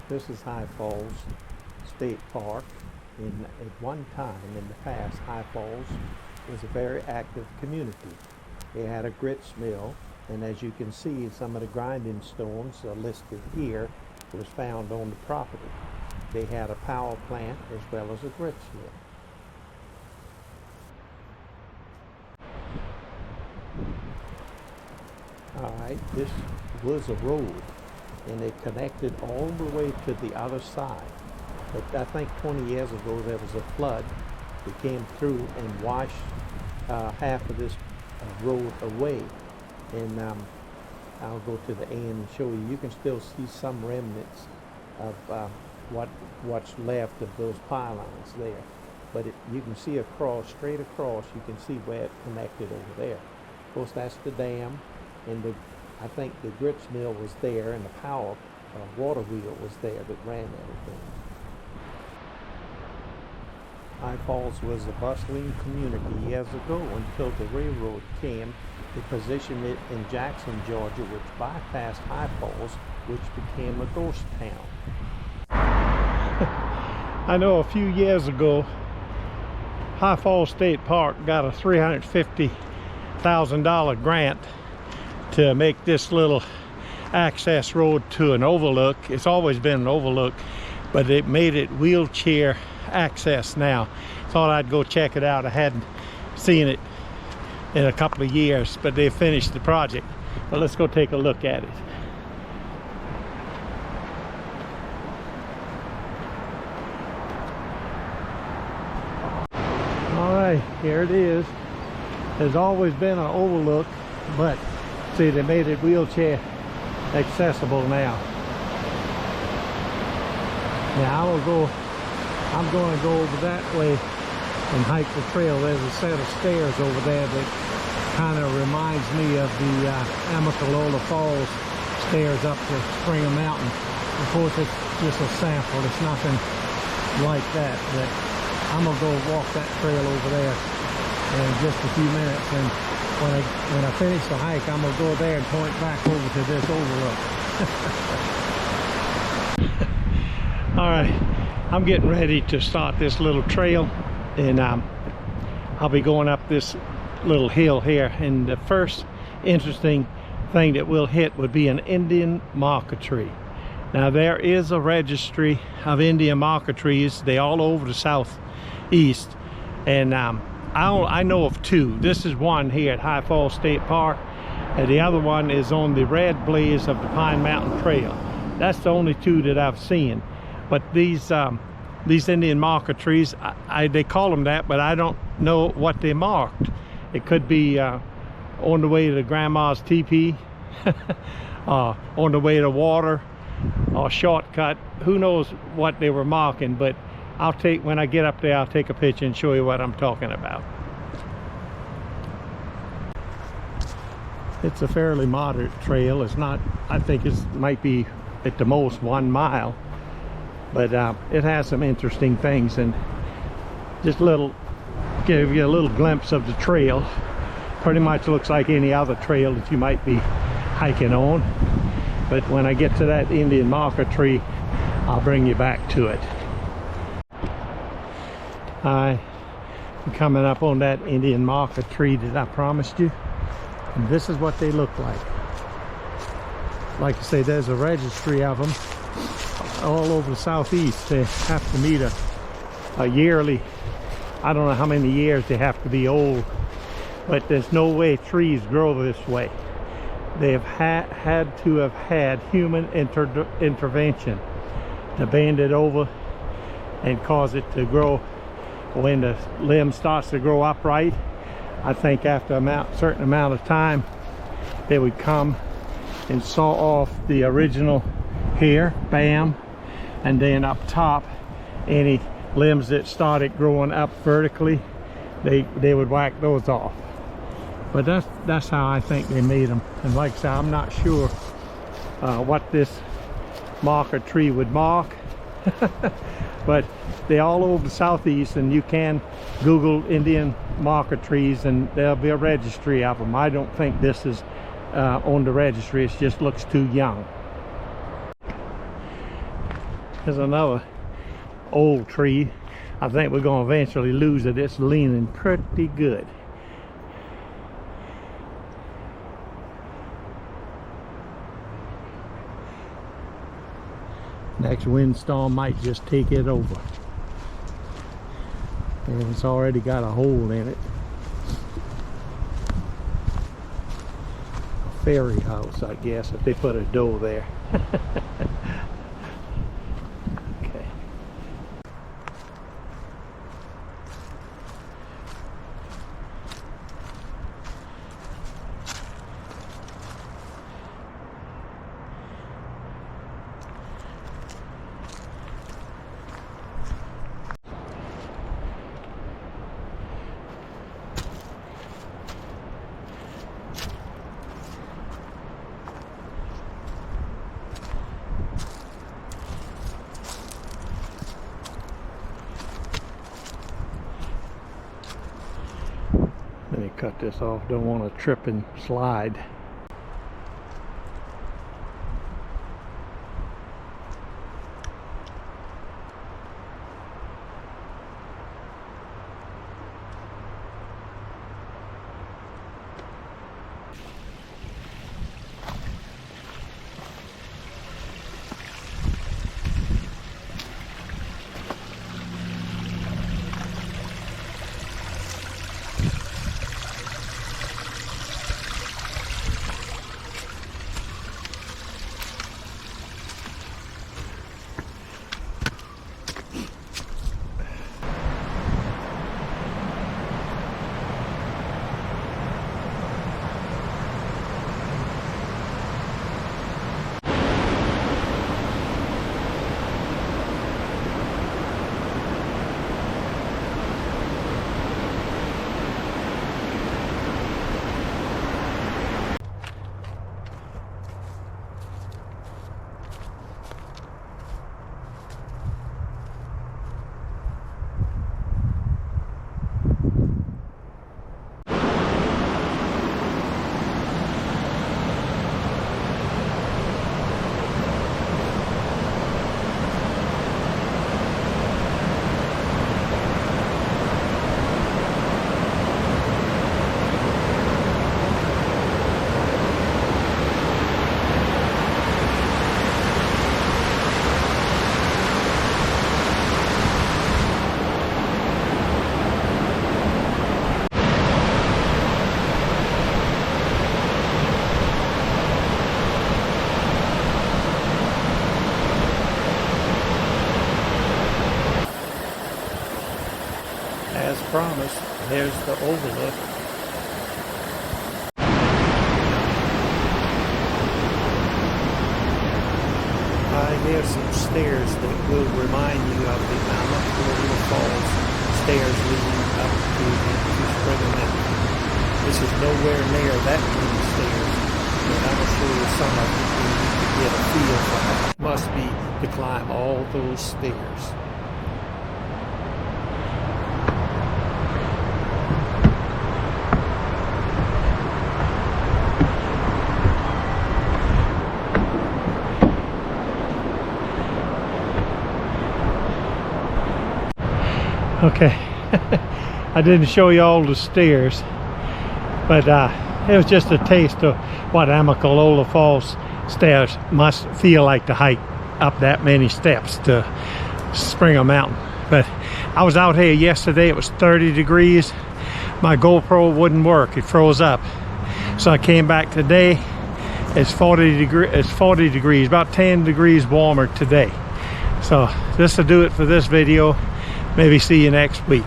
This is High Falls State Park. At one time in the past, High Falls was a very active community. They had a grits mill, and as you can see, some of the grinding stones are listed here was found on the property. They had a power plant as well as a grits mill. Alright, this was a road, and it connected all the way to the other side. But I think 20 years ago there was a flood that came through and washed half of this road away. And I'll go to the end and show you. You can still see some remnants of what's left of those pylons there. But you can see straight across, you can see where it connected over there. Of course, that's the dam, and I think the grits mill was there, and the power water wheel was there that ran everything. High Falls was a bustling community years ago until the railroad came to position it in Jackson, Georgia, which bypassed High Falls, which became a ghost town. I know a few years ago, High Falls State Park got a $350,000 grant to make this little access road to an overlook. It's always been an overlook, but they made it wheelchair access now. Thought I'd go check it out. I hadn't seen it in a couple of years, but they finished the project. But let's go take a look at it. All right, here it is. There's always been an overlook, but see, they made it wheelchair accessible now. Now I'm going to go over that way and hike the trail. There's a set of stairs over there that kind of reminds me of the Amicalola Falls stairs up to Springer Mountain. Of course, it's just a sample. It's nothing like that, but I'm going to go walk that trail over there in just a few minutes, and when I finish the hike, I'm going to go there and point back over to this overlook. All right, I'm getting ready to start this little trail, and I'll be going up this little hill here, and the first interesting thing that we'll hit would be an Indian marker tree. Now, there is a registry of Indian marker trees. They're all over the southeast, and I know of two. This is one here at High Falls State Park, and the other one is on the Red Blaze of the Pine Mountain Trail. That's the only two that I've seen. But these Indian marker trees, they call them that, but I don't know what they marked. It could be on the way to Grandma's teepee, on the way to water, or shortcut. Who knows what they were marking, but when I get up there, I'll take a picture and show you what I'm talking about. It's a fairly moderate trail. It's not, I think it might be at the most 1 mile, but it has some interesting things, and just give you a little glimpse of the trail. Pretty much looks like any other trail that you might be hiking on, but when I get to that Indian marker tree, I'll bring you back to it. I'm coming up on that Indian marker tree that I promised you, and this is what they look like. Like I say, there's a registry of them all over the southeast. They have to meet a yearly, I don't know how many years they have to be old, but there's no way trees grow this way. They have had to have had human intervention to bend it over and cause it to grow. When the limb starts to grow upright, I think after a certain amount of time, they would come and saw off the original hair, bam, and then up top, any limbs that started growing up vertically, they would whack those off. But that's how I think they made them. And like I said, I'm not sure what this marker tree would mark. But they're all over the southeast, and you can Google Indian marker trees and there'll be a registry of them. I don't think this is on the registry. It just looks too young. There's another old tree. I think we're going to eventually lose it. It's leaning pretty good. Next windstorm might just take it over. And it's already got a hole in it. A ferry house, I guess, if they put a door there. Okay. Let me cut this off. Don't want to trip and slide. As promised, there's the Overlook. I hear some stairs that will remind you of the Overlook Falls stairs leading up to Spring Mountain. This is nowhere near that many stairs, but I will show you some of them so you can get a feel for how it must be to climb all those stairs. Okay, I didn't show you all the stairs, but it was just a taste of what Amicalola Falls stairs must feel like to hike up that many steps to Springer Mountain. But I was out here yesterday, it was 30 degrees. My GoPro wouldn't work, it froze up. So I came back today, it's 40 degrees, about 10 degrees warmer today. So this will do it for this video. Maybe see you next week.